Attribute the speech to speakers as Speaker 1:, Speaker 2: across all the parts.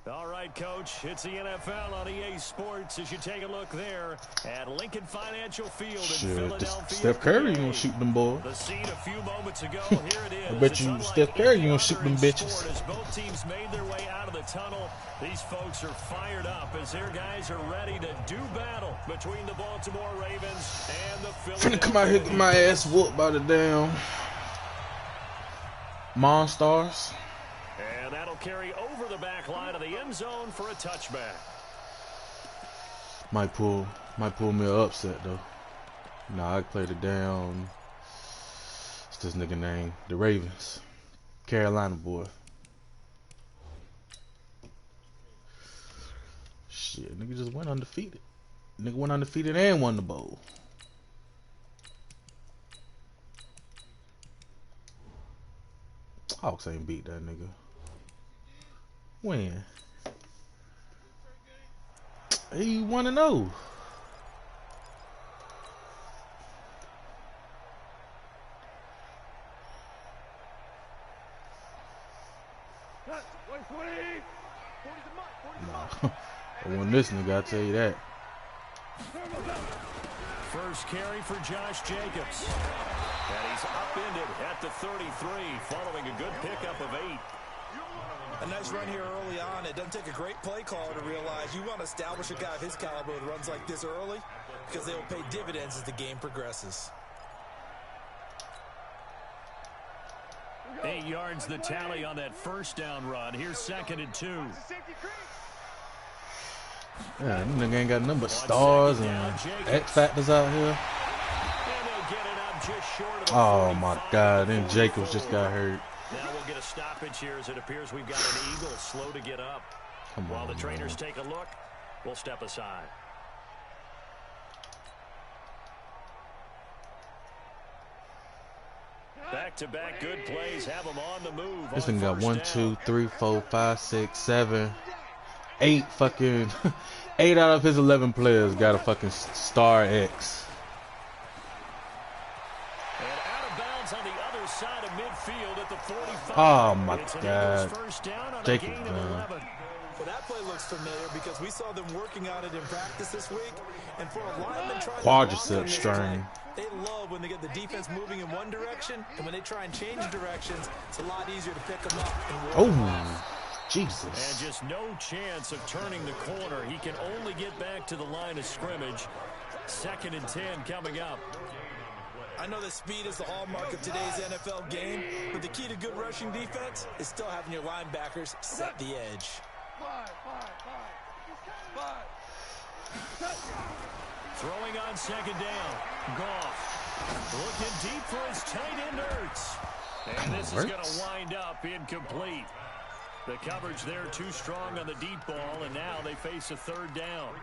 Speaker 1: All right, Coach, it's the NFL on EA Sports as you take a look there at Lincoln Financial Field in Philadelphia.
Speaker 2: Steph Curry gonna shoot them boys.
Speaker 1: The scene a few moments ago, here it is.
Speaker 2: I bet you Steph Curry gonna shoot them bitches.
Speaker 1: As both teams made their way out of the tunnel, these folks are fired up as their guys are ready to do battle between the Baltimore Ravens and the Philadelphia.
Speaker 2: Finna come out here get my ass whooped by the damn Monstars.
Speaker 1: And that'll carry over the back line of the end zone for a touchback.
Speaker 2: Might pull me an upset though. Nah, I play the damn. What's this nigga name? The Ravens, Carolina boy. Shit, nigga just went undefeated. Nigga went undefeated and won the bowl. Hawks ain't beat that nigga. When? He 1-0. Nah. I won this nigga, I tell you that.
Speaker 1: First carry for Josh Jacobs. And he's upended at the 33 following a good pickup of 8.
Speaker 3: A nice run here early on. It doesn't take a great play caller to realize you want to establish a guy of his caliber with runs like this early because they will pay dividends as the game progresses.
Speaker 1: 8 yards the tally on that first down run. Here's 2nd and 2.
Speaker 2: Yeah, this nigga ain't got nothing but stars and X factors out here. Oh my God, then Jacobs just got hurt.
Speaker 1: Now we'll get a stoppage here as it appears we've got an Eagle slow to get up. While the trainers take a look, we'll step aside. Back-to-back good plays have them on the move.
Speaker 2: This thing got 1, 2, 3, 4, 5, 6, 7, 8 fucking 8 out of his 11 players got a fucking star X. Oh my God. Jacobs, man.
Speaker 3: Well, that play looks familiar because we saw them working on it in practice this week. And for a lineman trying
Speaker 2: quadricep strain.
Speaker 3: They love when they get the defense moving in one direction, and when they try and change directions, it's a lot easier to pick them up.
Speaker 2: Oh, Jesus.
Speaker 1: And just no chance of turning the corner. He can only get back to the line of scrimmage. 2nd and 10 coming up.
Speaker 3: I know that speed is the hallmark of today's NFL game, but the key to good rushing defense is still having your linebackers set the edge.
Speaker 1: Throwing on 2nd down. Goff looking deep for his tight end Ertz. And this is going to wind up incomplete. The coverage there too strong on the deep ball, and now they face a 3rd down.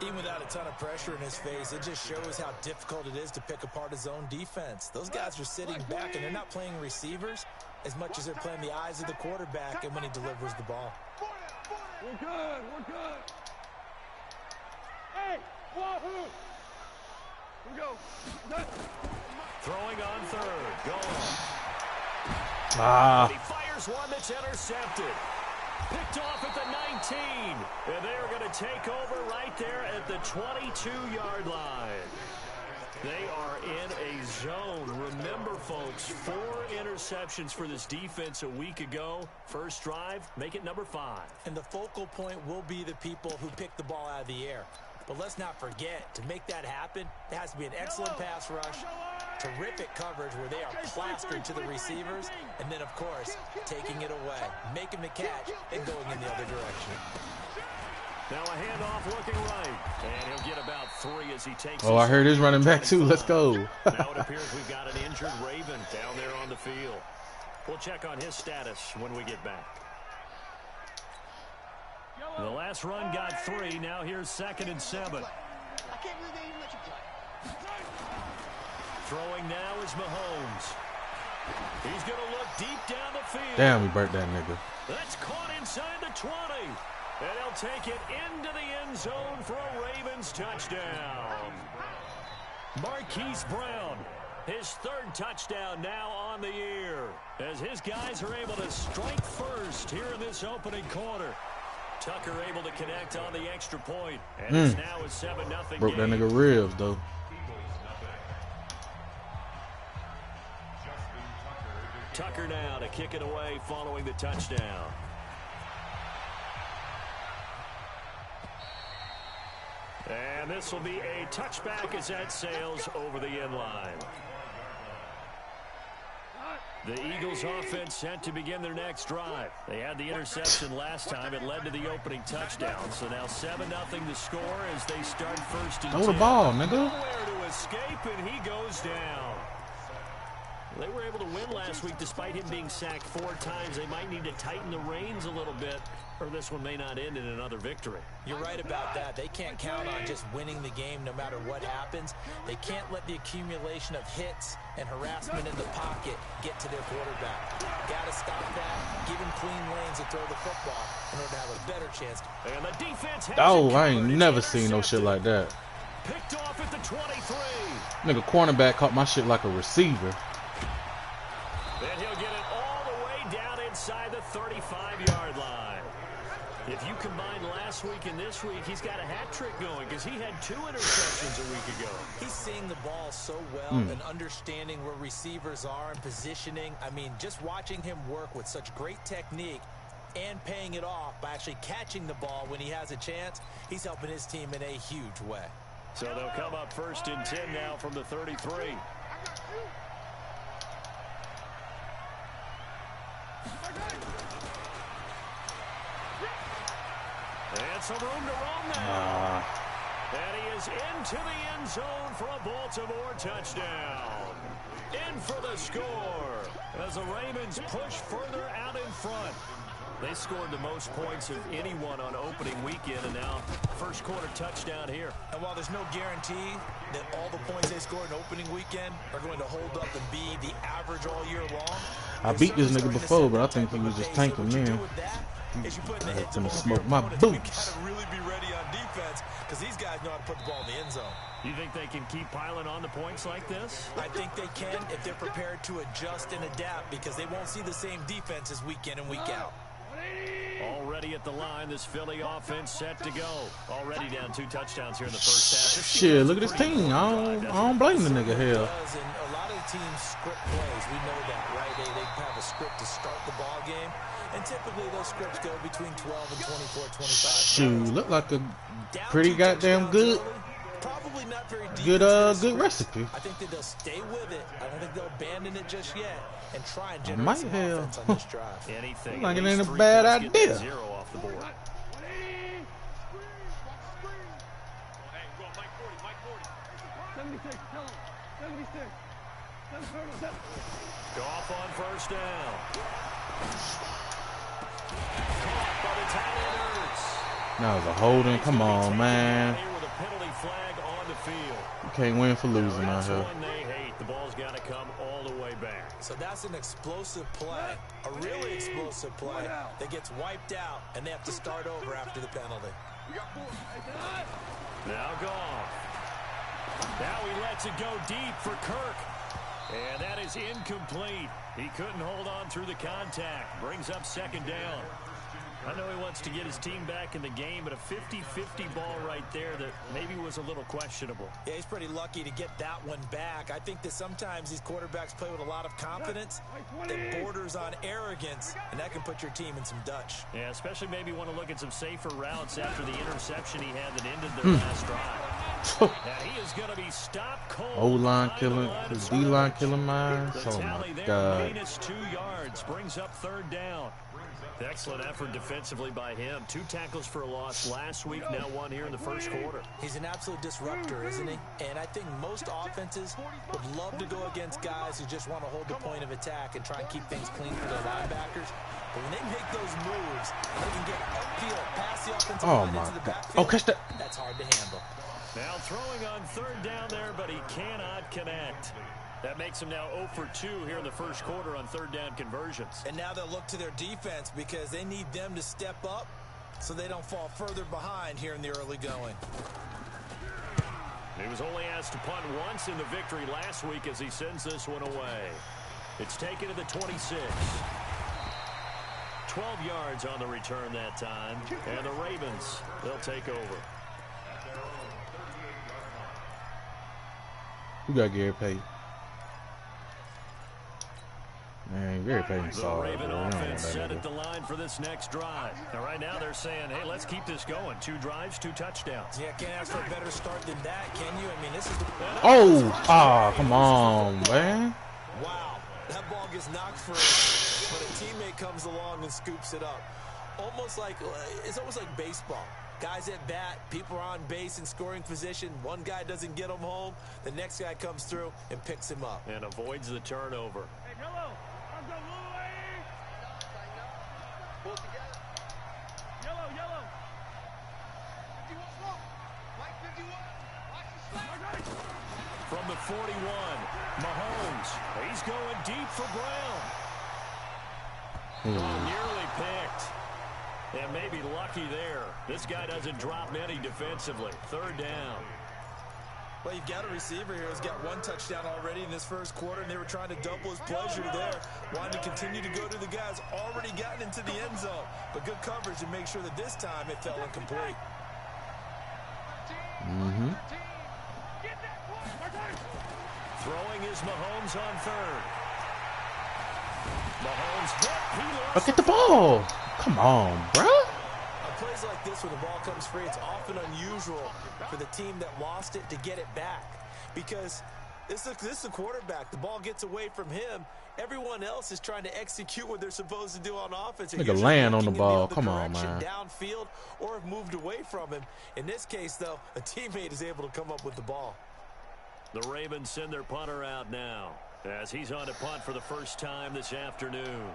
Speaker 3: Even without a ton of pressure in his face, it just shows how difficult it is to pick apart his own defense. Those guys are sitting back, and they're not playing receivers as much as they're playing the eyes of the quarterback and when he delivers the ball.
Speaker 4: We're good. Hey, wahoo! Here we go.
Speaker 1: Throwing on 3rd. Goal.
Speaker 2: Ah.
Speaker 1: He fires one that's intercepted. Picked off at the 19. And they're going to take over right there at the 22-yard line. They are in a zone. Remember, folks, 4 interceptions for this defense a week ago. First drive, make it number 5.
Speaker 3: And the focal point will be the people who pick the ball out of the air. But let's not forget, to make that happen, there has to be an excellent pass rush, terrific coverage where they are plastered to the receivers, and then, of course, taking it away, making the catch, and going in the other direction.
Speaker 1: Now a handoff looking right, and he'll get about 3 as he takes.
Speaker 2: Oh, I heard his running back too. Let's go.
Speaker 1: Now it appears we've got an injured Raven down there on the field. We'll check on his status when we get back. The last run got 3. Now here's 2nd and 7. I can't believe they even let you play. Throwing now is Mahomes. He's going to look deep down the field.
Speaker 2: Damn, we burnt that nigga.
Speaker 1: That's caught inside the 20. And they'll take it into the end zone for a Ravens touchdown. Marquise Brown, his 3rd touchdown now on the year, as his guys are able to strike first here in this opening quarter. Tucker able to connect on the extra point. And it's now a 7-0
Speaker 2: Broke that
Speaker 1: game.
Speaker 2: nigga ribs, though.
Speaker 1: Tucker now to kick it away following the touchdown. And this will be a touchback as that sails over the end line. The Eagles offense set to begin their next drive. They had the interception last time. It led to the opening touchdown. So now 7-0 the score as they start first and 10.
Speaker 2: Throw the ball, nigga.
Speaker 1: Nowhere to escape, and he goes down. They were able to win last week despite him being sacked 4 times. They might need to tighten the reins a little bit, or this one may not end in another victory.
Speaker 3: You're right about that. They can't count on just winning the game no matter what happens. They can't let the accumulation of hits and harassment in the pocket get to their quarterback. Got to stop that. Give him clean lanes to throw the football in order to have a better chance.
Speaker 1: And the defense has
Speaker 2: Oh, I ain't never seen no shit like that.
Speaker 1: Picked off at the 23.
Speaker 2: Nigga, cornerback caught my shit like a receiver.
Speaker 1: Then he'll get it all the way down inside the 35-yard line. If you combine last week and this week, he's got a hat trick going because he had 2 interceptions a week ago.
Speaker 3: He's seeing the ball so well and understanding where receivers are and positioning. I mean, just watching him work with such great technique and paying it off by actually catching the ball when he has a chance, he's helping his team in a huge way.
Speaker 1: So they'll come up first and 10 now from the 33. And some room to roam now. And he is into the end zone for a Baltimore touchdown. In for the score as the Ravens push further out in front. They scored the most points of anyone on opening weekend, and now first quarter touchdown here.
Speaker 3: And while there's no guarantee that all the points they scored in opening weekend are going to hold up and be the average all year long,
Speaker 2: I beat this nigga before, but I think he was just tanking, man. He's gonna smoke my boots.
Speaker 3: You gotta really be ready on defense because these guys know how to put the ball in the end zone.
Speaker 1: You think they can keep piling on the points like this?
Speaker 3: I think they can if they're prepared to adjust and adapt because they won't see the same defenses week in and week out.
Speaker 1: Already at the line, this Philly offense set to go. Already down 2 touchdowns here in the first half.
Speaker 2: Shit, look at this team. I don't blame the nigga hell.
Speaker 3: And a lot of the teams script plays. We know that, right? They have a script to start the ball game. And typically those scripts go between 12 and 24, 25.
Speaker 2: Shoot, look like a pretty goddamn good,
Speaker 3: Probably not very deep.
Speaker 2: good recipe.
Speaker 3: I think that they'll stay with it. I don't think they'll abandon it just yet and try and generate
Speaker 2: Might
Speaker 3: some
Speaker 2: hell.
Speaker 3: offense on this drive.
Speaker 1: Anything.
Speaker 2: Like
Speaker 1: at
Speaker 2: it ain't
Speaker 1: least
Speaker 2: a
Speaker 1: 3
Speaker 2: bad
Speaker 1: points, get that
Speaker 2: idea.
Speaker 1: 0 off the board.
Speaker 4: Hey, go, Mike 40, Mike 40. 76, tell him. 76. 77.
Speaker 1: Goff on first down. Caught by the tight end Ertz.
Speaker 2: That was a holding. Come on, man.
Speaker 1: Here with a penalty flag on the field.
Speaker 2: You can't win for losing out
Speaker 1: That's
Speaker 2: here.
Speaker 1: one they hate. The ball's got to come all the way back.
Speaker 3: So that's an explosive play, a really explosive play that gets wiped out, and they have to start over after the penalty.
Speaker 1: Now Goff. Now he lets it go deep for Kirk. And that is incomplete. He couldn't hold on through the contact. Brings up second down. I know he wants to get his team back in the game, but a 50-50 ball right there that maybe was a little questionable.
Speaker 3: Yeah, he's pretty lucky to get that one back. I think that sometimes these quarterbacks play with a lot of confidence that borders on arrogance, and that can put your team in some Dutch.
Speaker 1: Yeah, especially maybe want to look at some safer routes after the interception he had that ended their last drive. Now he is going to be stopped cold.
Speaker 2: O-line killing, his D-line killing mine.
Speaker 1: The
Speaker 2: Oh
Speaker 1: tally
Speaker 2: my
Speaker 1: there,
Speaker 2: God.
Speaker 1: -2 yards, brings up third down. Excellent effort defensively by him. 2 tackles for a loss last week, now 1 here in the first quarter.
Speaker 3: He's an absolute disruptor, isn't he? And I think most offenses would love to go against guys who just want to hold the point of attack and try and keep things clean for their linebackers. But when they make those moves, they can get upfield, pass the offensive
Speaker 2: Oh
Speaker 3: line
Speaker 2: my
Speaker 3: into the
Speaker 2: God.
Speaker 3: backfield.
Speaker 2: Oh, catch that.
Speaker 3: That's hard to handle.
Speaker 1: Now throwing on third down there, but he cannot connect. That makes him now 0 for 2 here in the first quarter on third down conversions.
Speaker 3: And now they'll look to their defense because they need them to step up so they don't fall further behind here in the early going.
Speaker 1: He was only asked to punt once in the victory last week as he sends this one away. It's taken to the 26. 12 yards on the return that time. And the Ravens, they'll take over.
Speaker 2: Who got Gary Payton? Man, Gary Payton
Speaker 1: The
Speaker 2: solid.
Speaker 1: Raven
Speaker 2: Bro.
Speaker 1: offense set at the line for this next drive. And right now they're saying, hey, let's keep this going. 2 drives, 2 touchdowns.
Speaker 3: Yeah, can't ask for a better start than that, can you? I mean, this is the...
Speaker 2: Oh, come on, man.
Speaker 3: Wow, that ball gets knocked free, but a teammate comes along and scoops it up. It's almost like baseball. Guys at bat, people are on base in scoring position. One guy doesn't get him home. The next guy comes through and picks him up.
Speaker 1: And avoids the turnover.
Speaker 4: Hey, yellow. Let's go, Louis. Pull together. Yellow, yellow. 51 slow. Mike 51. Watch the slap.
Speaker 1: From the 41, Mahomes. He's going deep for Brown. Oh, nearly picked. And maybe lucky there. This guy doesn't drop many defensively. 3rd down.
Speaker 3: Well, you've got a receiver here who's got 1 touchdown already in this first quarter, and they were trying to double his pleasure there. Wanting to continue to go to the guys already gotten into the end zone. But good coverage to make sure that this time it fell incomplete.
Speaker 2: Mm-hmm.
Speaker 1: Throwing is Mahomes on 3rd. Mahomes hit. He lost.
Speaker 2: Look at the ball. Come on, bruh.
Speaker 3: On plays like this where the ball comes free, it's often unusual for the team that lost it to get it back. Because this is the quarterback. The ball gets away from him. Everyone else is trying to execute what they're supposed to do on offense.
Speaker 2: Nigga land on the ball. Come on, man.
Speaker 3: Downfield or have moved away from him. In this case, though, a teammate is able to come up with the ball.
Speaker 1: The Ravens send their punter out now as he's on to punt for the first time this afternoon.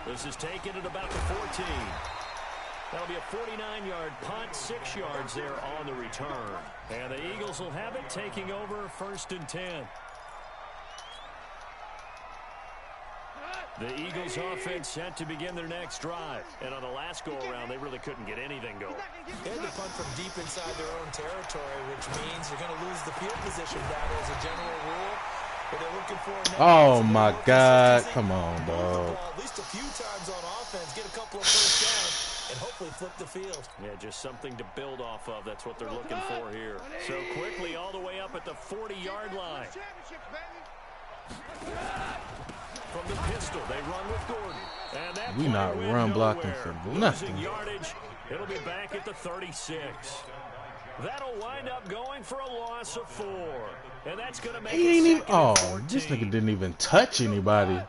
Speaker 1: This is taken at about the 14. That'll be a 49-yard punt, 6 yards there on the return. And the Eagles will have it, taking over 1st and 10. The Eagles offense set to begin their next drive. And on the last go-around, they really couldn't get anything going.
Speaker 3: They had to punt from deep inside their own territory, which means you're going to lose the field position battle as a general rule. But they're looking for
Speaker 2: oh, my God. Come on, dog.
Speaker 3: At least a few times on offense, get a couple of first downs, and hopefully flip the field.
Speaker 1: Yeah, just something to build off of. That's what they're looking for here. So quickly all the way up at the 40-yard line. From the pistol, they run with Gordon. And that
Speaker 2: we not run blocking for nothing.
Speaker 1: Losing yardage, it'll be back at the 36. That'll wind up going for a loss of 4. And that's going to make
Speaker 2: he ain't even. Oh,
Speaker 1: 14.
Speaker 2: this nigga didn't even touch anybody.
Speaker 4: Hey,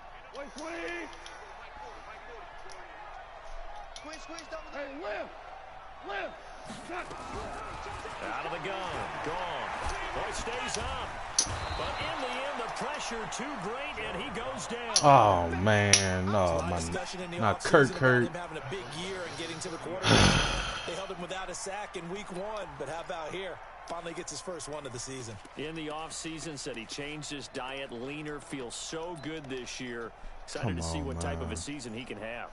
Speaker 4: lift.
Speaker 1: Out of the gun. Gone. Boy, stays up. But in the end, the pressure too great, and he goes down.
Speaker 2: Oh, man. No, my. Not Kirk.
Speaker 3: Having a big year and getting to the quarterback. They held him without a sack in week 1, but how about here? Finally gets his first one of the season.
Speaker 1: In the offseason, said he changed his diet, leaner, feels so good this year. Excited to see what type of a season he can have.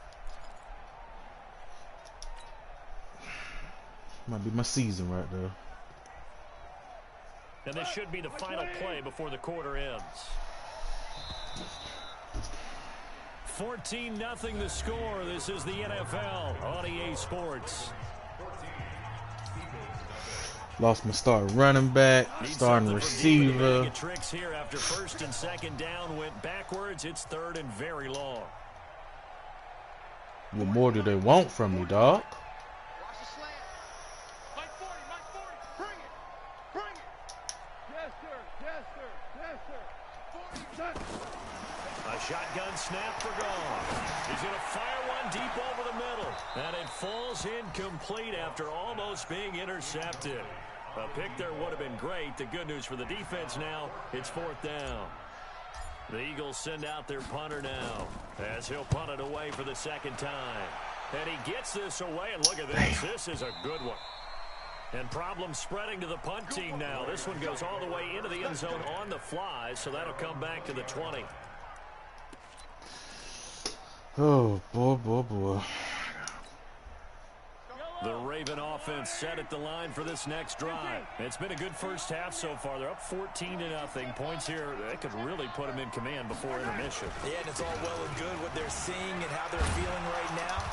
Speaker 2: Might be my season right there.
Speaker 1: And this should be the final play before the quarter ends. 14-0 the score. This is the NFL on EA Sports.
Speaker 2: Lost my starting running back, starting receiver.
Speaker 1: Tricks here after 1st and 2nd down went backwards. It's 3rd and very long.
Speaker 2: What more do they want from me, dog?
Speaker 4: Watch the slant. Mike 40. Bring it. Yes, sir. 40.
Speaker 1: A shotgun snap for Gone. He's going to fire one deep over the middle. And it falls incomplete after almost being intercepted. A pick there would have been great. The good news for the defense now, it's 4th down. The Eagles send out their punter now as he'll punt it away for the 2nd time. And he gets this away, and look at this. This is a good one. And problems spreading to the punt team now. This one goes all the way into the end zone on the fly, so that'll come back to the 20.
Speaker 2: Oh, boy.
Speaker 1: The Raven offense set at the line for this next drive. It's been a good first half so far. They're up 14-0. Points here, they could really put them in command before intermission.
Speaker 3: Yeah, and it's all well and good what they're seeing and how they're feeling right now.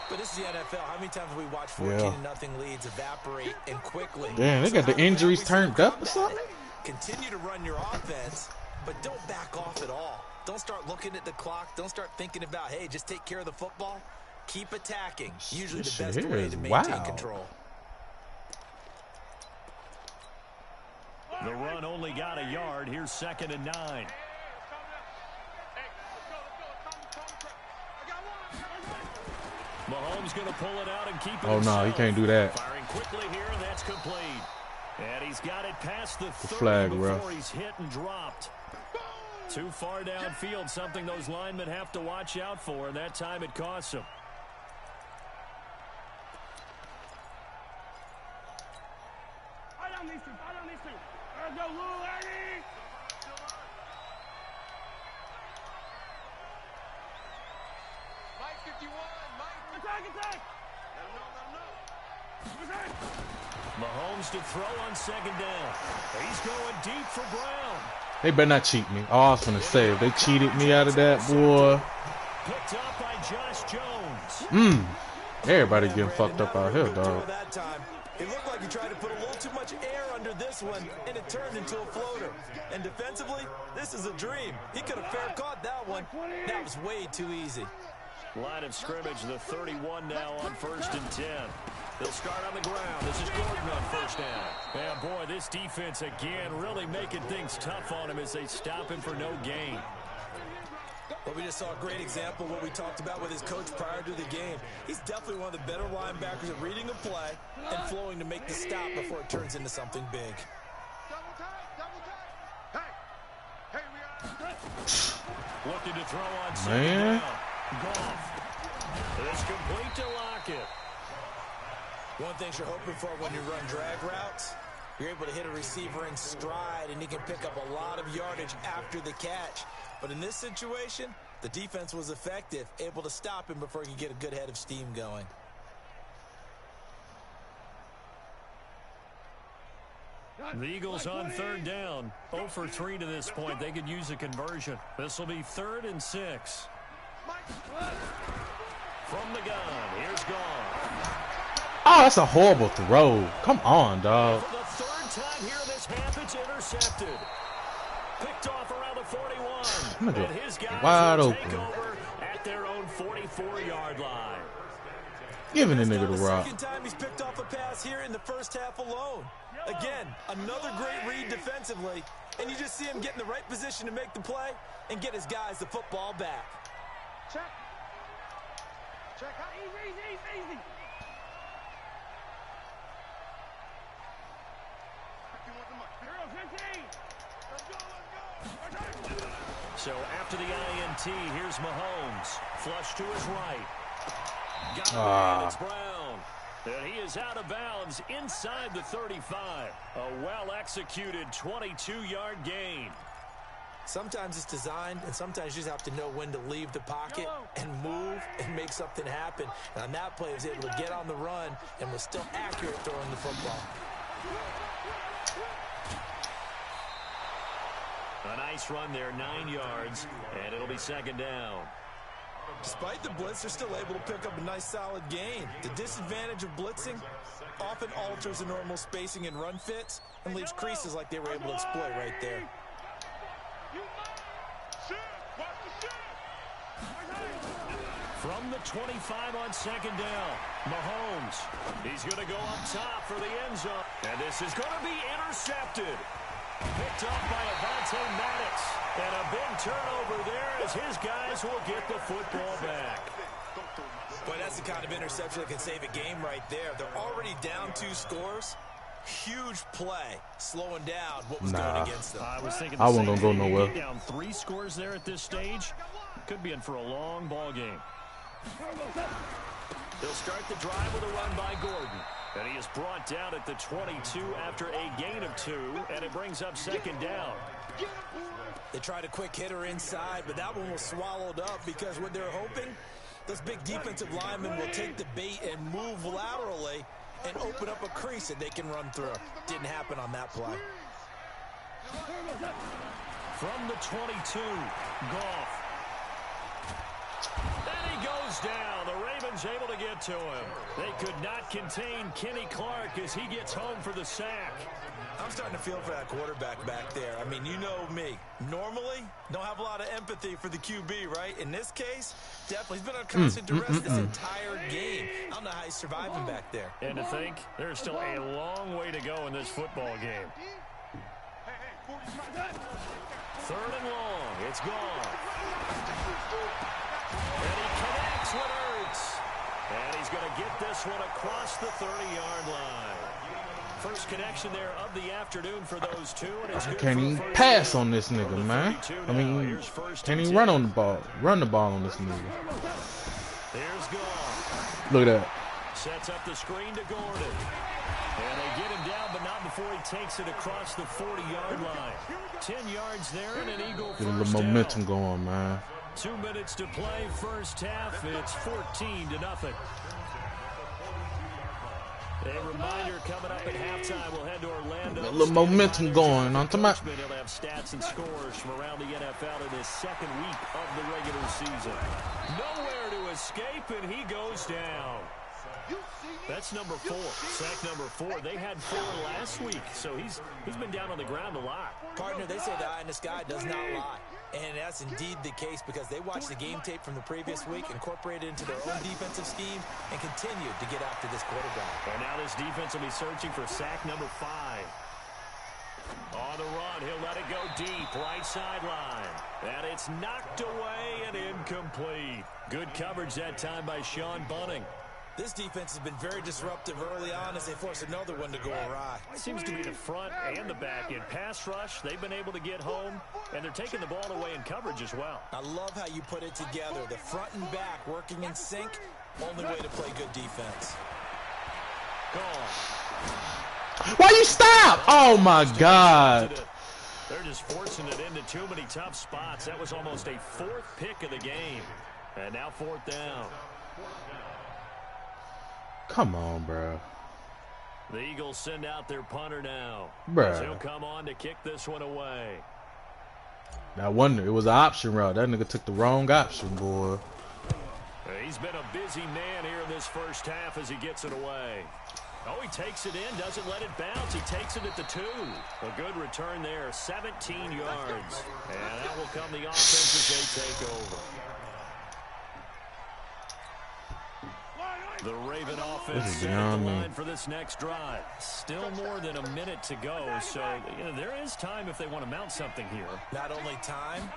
Speaker 3: But this is the NFL. How many times have we watched 14-0 leads evaporate and quickly?
Speaker 2: Damn, they got the injuries turned up or something?
Speaker 3: Continue to run your offense, but don't back off at all. Don't start looking at the clock. Don't start thinking about, hey, just take care of the football. Keep attacking. Usually the best way to maintain control.
Speaker 1: The run only got a yard. Here's 2nd and 9. Mahomes going to pull it out and keep it.
Speaker 2: Oh, no, he can't do that.
Speaker 1: Firing quickly here, and that's complete. And he's got it past the 30
Speaker 2: flag,
Speaker 1: before
Speaker 2: bro.
Speaker 1: he's hit and dropped. Too far downfield, something those linemen have to watch out for, and that time it costs them.
Speaker 4: Let's go, Lou, Eddie! Mike 51, Mike. Attack! Let him know.
Speaker 1: Mahomes to throw on 2nd down. He's going deep for Brown.
Speaker 2: They better not cheat me. Oh, I was going to say, if they cheated me out of that, boy.
Speaker 1: Picked up by Josh Jones.
Speaker 2: Everybody getting fucked up out here, dog.
Speaker 3: That time, it looked like he tried to put a little too much air under this one, and it turned into a floater. And defensively, this is a dream. He could have fair caught that one. That was way too easy.
Speaker 1: Line of scrimmage, the 31 now on 1st and 10. They'll start on the ground. This is Gordon on 1st down. And boy, this defense again really making things tough on him as they stop him for no gain.
Speaker 3: Well, we just saw a great example of what we talked about with his coach prior to the game. He's definitely one of the better linebackers at reading a play and flowing to make the stop before it turns into something big.
Speaker 1: Looking to throw on 2nd
Speaker 2: Man.
Speaker 1: down. Goff. It's complete to Lockett.
Speaker 3: One thing you're hoping for when you run drag routes, you're able to hit a receiver in stride, and he can pick up a lot of yardage after the catch. But in this situation, the defense was effective, able to stop him before he could get a good head of steam going.
Speaker 1: The Eagles on 3rd down. 0 for 3 to this point. They could use a conversion. This will be 3rd and 6. From the gun, here's Goff.
Speaker 2: Oh, that's a horrible throw. Come on, dog.
Speaker 1: For the 3rd time here this half, it's intercepted. Picked off around the 41. And his guys
Speaker 2: Wide
Speaker 1: will
Speaker 2: open.
Speaker 1: take over at their own 44-yard line.
Speaker 2: Giving the
Speaker 3: That's
Speaker 2: nigga
Speaker 3: now
Speaker 2: the rock.
Speaker 3: second time he's picked off a pass here in the first half alone. Again, another great read defensively, and you just see him get in the right position to make the play and get his guys the football back.
Speaker 4: Check. Easy.
Speaker 1: So after the INT, here's Mahomes. Flush to his right. Got it, it's Brown. And he is out of bounds inside the 35. A well-executed 22-yard gain.
Speaker 3: Sometimes it's designed, and sometimes you just have to know when to leave the pocket and move and make something happen. And on that play, he was able to get on the run and was still accurate throwing the football.
Speaker 1: A nice run there, 9 yards, and it'll be 2nd down.
Speaker 3: Despite the blitz, they're still able to pick up a nice solid gain. The disadvantage of blitzing often alters the normal spacing and run fits and leaves creases like they were able to exploit right there.
Speaker 1: From the 25 on 2nd down, Mahomes. He's going to go up top for the end zone. And this is going to be intercepted. Picked up by Avonte Maddox. And a big turnover there as his guys will get the football back.
Speaker 3: Boy, that's the kind of interception that can save a game right there. They're already down 2 scores. Huge play, slowing down what was going against them.
Speaker 1: I was thinking
Speaker 2: I wasn't going to go nowhere.
Speaker 1: Down 3 scores there at this stage. Could be in for a long ball game. They'll start the drive with a run by Gordon. And he is brought down at the 22 after a gain of 2. And it brings up 2nd down.
Speaker 3: They tried a quick hitter inside, but that one was swallowed up because what they're hoping Those big defensive linemen will take the bait and move laterally and open up a crease that they can run through. Didn't happen on that play.
Speaker 1: From the 22, Goff. And he goes down. The Ravens able to get to him. They could not contain Kenny Clark as he gets home for the sack.
Speaker 3: I'm starting to feel for that quarterback back there. I mean, you know me. Normally, don't have a lot of empathy for the QB, right? In this case, definitely. He's been on constant duress this entire game. I don't know how he's surviving back there.
Speaker 1: And to think, there's still a long way to go in this football game. Third and long. It's gone. And he connects with Ertz. And he's going to get this one across the 30-yard line. First connection there of the afternoon for those two. And it's
Speaker 2: I can't even pass on this nigga, man. I mean, can't even run on the ball. Run the ball on this nigga.
Speaker 1: There's Goff.
Speaker 2: Look at that.
Speaker 1: Sets up the screen to Gordon. And they get him down, but not before he takes it across the 40-yard line. 10 yards there and an Eagle
Speaker 2: Get a little
Speaker 1: first
Speaker 2: momentum
Speaker 1: down.
Speaker 2: going, man.
Speaker 1: 2 minutes to play, first half. It's 14-0. A reminder coming up at halftime. We'll head to Orlando.
Speaker 2: A little momentum going. On to my.
Speaker 1: He'll have stats and scores from around the NFL in his second week of the regular season. Nowhere to escape, and he goes down. That's number 4. Sack number 4. They had 4 last week, so he's been down on the ground a lot.
Speaker 3: Partner, they say the eye in the sky does not lie. And that's indeed the case because they watched the game tape from the previous week, incorporated it into their own defensive scheme, and continued to get after this quarterback.
Speaker 1: And now this defense will be searching for sack number 5. On the run, he'll let it go deep, right sideline. And it's knocked away and incomplete. Good coverage that time by Sean Bunting.
Speaker 3: This defense has been very disruptive early on as they force another one to go awry.
Speaker 1: Seems to be the front and the back end. Pass rush, they've been able to get home, and they're taking the ball away in coverage as well.
Speaker 3: I love how you put it together. The front and back working in sync. Only way to play good defense.
Speaker 1: Gone.
Speaker 2: Why you stop? Oh, my God.
Speaker 1: They're just forcing it into too many tough spots. That was almost a 4th pick of the game. And now 4th down.
Speaker 2: Come on, bro.
Speaker 1: The Eagles send out their punter now.
Speaker 2: Bruh.
Speaker 1: He'll come on to kick this one away.
Speaker 2: I wonder. It was an option route. That nigga took the wrong option, boy.
Speaker 1: He's been a busy man here in this first half as he gets it away. Oh, he takes it in, doesn't let it bounce. He takes it at the 2. A good return there, 17 yards. And that will come the offense as they take over. The Raven offense set the line for this next drive. Still more than a minute to go, so there is time if they want to mount something here.
Speaker 3: Not only time,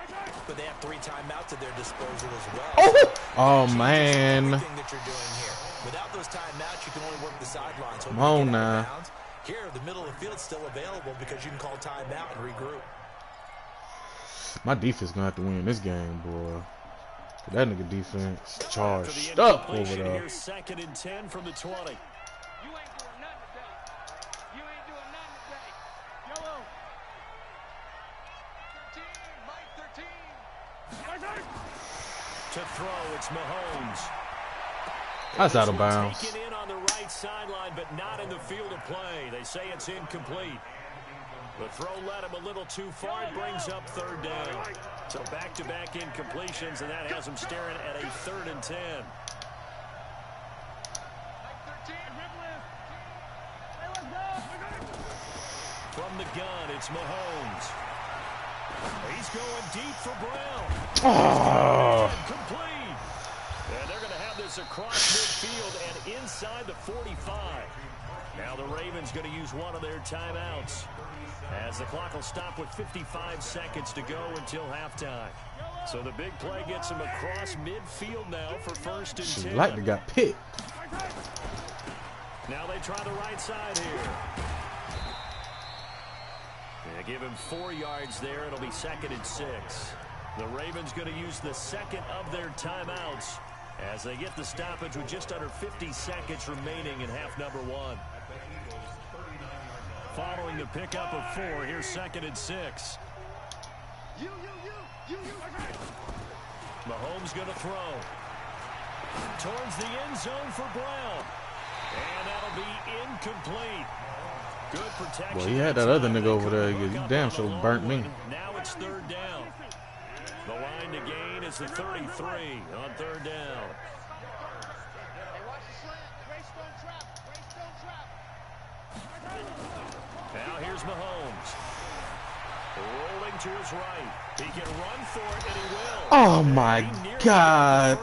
Speaker 3: but they have 3 timeouts at their disposal as well.
Speaker 2: Oh, man.
Speaker 3: Everything that you're doing here. Without those timeouts, you can only work the sidelines.
Speaker 2: Come on now.
Speaker 3: Here, the middle of the field's still available because you can call timeout and regroup.
Speaker 2: My defense gonna have to win this game, boy. That nigga defense charged up over there.
Speaker 1: Here's 2nd and 10 from the 20.
Speaker 4: You ain't doing nothing today. You ain't doing nothing today. Yellow. 13, Mike 13.
Speaker 1: To throw, it's Mahomes.
Speaker 2: That's out of bounds.
Speaker 1: Taken in on the right sideline, but not in the field of play. They say it's incomplete. The throw led him a little too far. It brings up 3rd down. So back-to-back incompletions, and that has him staring at a 3rd and 10. From the gun, it's Mahomes. He's going deep for Brown.
Speaker 2: Oh.
Speaker 1: Complete. And they're going to have this across midfield and inside the 45. Now the Ravens going to use one of their timeouts, as the clock will stop with 55 seconds to go until halftime. So the big play gets him across midfield now for 1st and 10.
Speaker 2: Like they got picked.
Speaker 1: Now they try the right side here. They give him 4 yards there. It'll be 2nd and 6. The Ravens going to use the 2nd of their timeouts as they get the stoppage with just under 50 seconds remaining in half number 1. Following the pickup of 4, here's 2nd and 6. Mahomes going to throw. Towards the end zone for Brown. And that'll be incomplete. Good protection.
Speaker 2: Well, he had that other nigga over there. You damn sure burnt me.
Speaker 1: Now it's third down. The line to gain is the 33 on third down. Now here's Mahomes. Rolling to his right. He can run for it, and he will.
Speaker 2: Oh my God.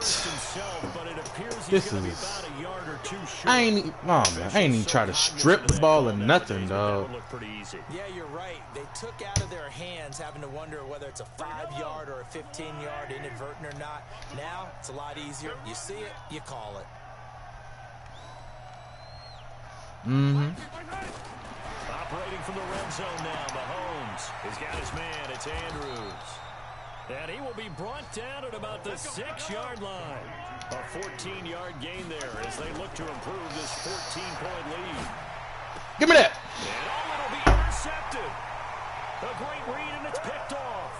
Speaker 2: This is. I ain't even try to strip the ball or nothing, dog.
Speaker 3: Yeah, you're right. They took out of their hands having to wonder whether it's a 5-yard or a 15-yard inadvertent or not. Now it's a lot easier. You see it, you call it.
Speaker 1: Operating from the red zone now, Mahomes. He's got his man. It's Andrews. And he will be brought down at about the 6-yard line. A 14-yard gain there as they look to improve this 14-point lead.
Speaker 2: Give me that.
Speaker 1: And it'll be intercepted. A great read, and it's picked off.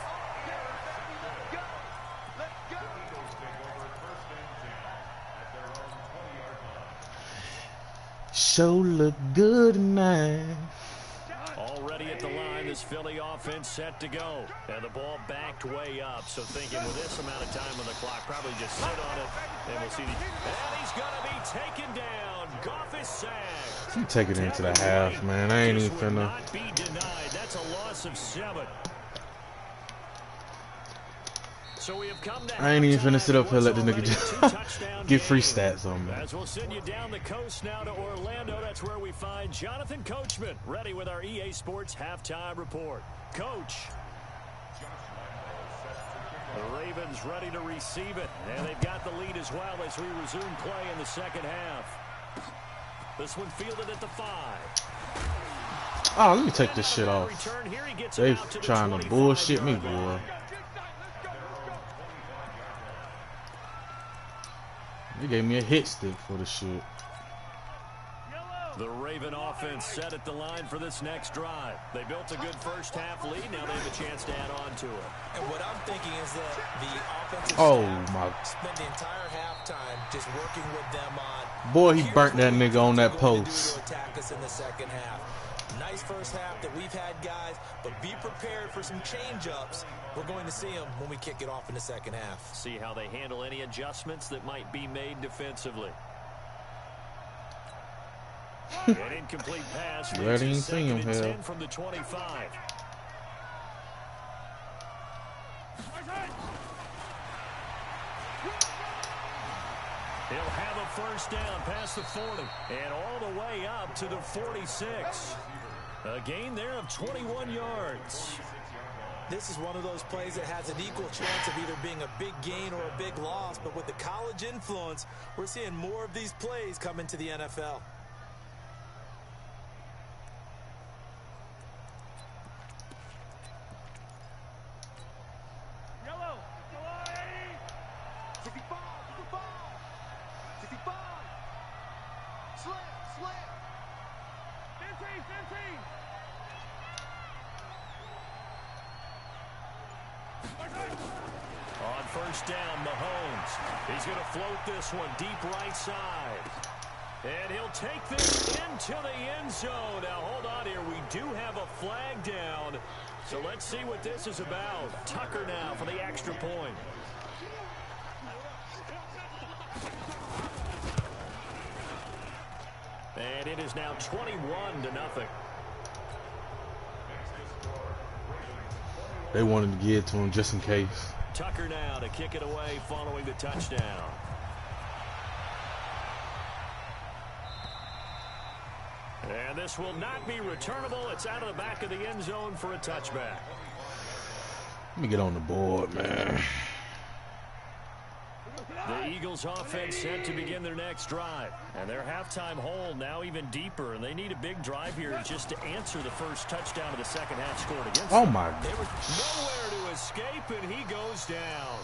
Speaker 2: So look good tonight.
Speaker 1: Already at the line, this Philly offense set to go. And the ball backed way up. So thinking with this amount of time on the clock, probably just sit on it. And we'll see. And he's going to be taken down. Goff is sacked.
Speaker 2: You take it into the half, man. I ain't even finna.
Speaker 1: Not be denied. That's a loss of 7. So we have come to
Speaker 2: I ain't even finna sit up here and let the nigga just get free stats on me.
Speaker 1: As we'll send you down the coast now to Orlando, that's where we find Jonathan Coachman, ready with our EA Sports halftime report. Coach. The Ravens ready to receive it, and they've got the lead as well as we resume play in the second half. This one fielded at the 5.
Speaker 2: Oh, let me take this shit off. They trying to bullshit me, boy. They gave me a hit stick for the shit.
Speaker 1: The Raven offense set at the line for this next drive. They built a good first half lead. Now they have a chance to add on to it.
Speaker 3: And what I'm thinking is that the offensive
Speaker 2: staff
Speaker 3: spent the entire halftime just working with them on.
Speaker 2: Boy, he burnt that nigga on that post.
Speaker 3: To attack us in the second half. Nice first half that we've had, guys, but be prepared for some change-ups. We're going to see them when we kick it off in the second half.
Speaker 1: See how they handle any adjustments that might be made defensively. An incomplete pass.
Speaker 2: You ain't seen him here.
Speaker 1: From the 25. He'll have a first down past the 40 and all the way up to the 46. A gain there of 21 yards.
Speaker 3: This is one of those plays that has an equal chance of either being a big gain or a big loss, but with the college influence, we're seeing more of these plays come into the NFL.
Speaker 4: Yellow, 65, 65, slam, 15.
Speaker 1: On first down, Mahomes. He's going to float this one deep right side. And he'll take this into the end zone. Now, hold on here. We do have a flag down. So let's see what this is about. Tucker now for the extra point. And it is now 21-0.
Speaker 2: They wanted to give it to him just in case.
Speaker 1: Tucker now to kick it away following the touchdown. And this will not be returnable. It's out of the back of the end zone for a touchback.
Speaker 2: Let me get on the board, man.
Speaker 1: The Eagles offense set to begin their next drive. And their halftime hole now even deeper. And they need a big drive here just to answer the first touchdown of the second half scored against them.
Speaker 2: Oh, my.
Speaker 1: They were nowhere to escape, and he goes down.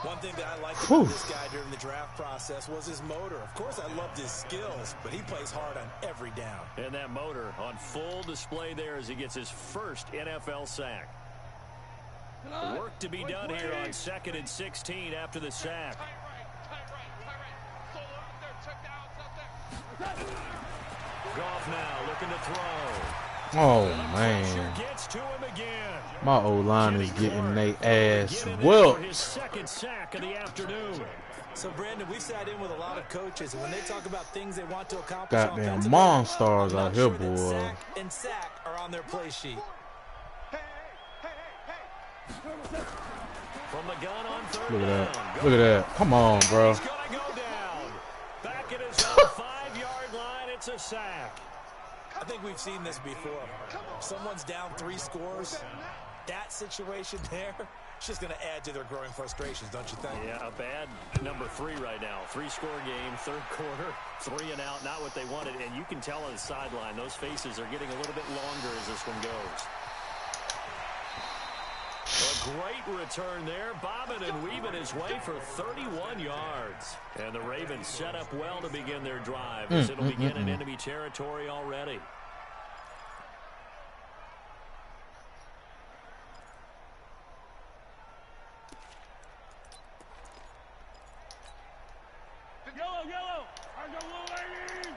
Speaker 3: One thing that I liked about this guy during the draft process was his motor. Of course, I loved his skills, but he plays hard on every down.
Speaker 1: And that motor on full display there as he gets his first NFL sack. Work to be done here on 2nd and 16 after the sack. Goff now looking to throw.
Speaker 2: Oh man,
Speaker 1: Gets to him again.
Speaker 2: my O-line is getting their ass
Speaker 1: For his
Speaker 2: whooped.
Speaker 1: second sack of the afternoon.
Speaker 3: So, Brandon, we've sat in with a lot of coaches, and when they talk about things they want to accomplish
Speaker 2: Goddamn
Speaker 3: offensively,
Speaker 2: monsters
Speaker 3: I'm
Speaker 2: out
Speaker 3: not
Speaker 2: here,
Speaker 3: sure that
Speaker 2: boy.
Speaker 3: sack and sack are on their play sheet.
Speaker 1: From the gun on third
Speaker 2: Look at
Speaker 1: down.
Speaker 2: that. Look at that. Come on, bro.
Speaker 1: He's going to go down. Back at his own 5-yard line, it's a sack.
Speaker 3: I think we've seen this before. Someone's down 3 scores. That situation there, it's just going to add to their growing frustrations, don't you think?
Speaker 1: Yeah, a bad number 3 right now. 3-score game, third quarter, 3 and out, not what they wanted. And you can tell on the sideline, those faces are getting a little bit longer as this one goes. A great return there, bobbing and weaving his way for 31 yards. And the Ravens set up well to begin their drive as it'll begin in enemy territory already.
Speaker 4: Yellow. I got little lady.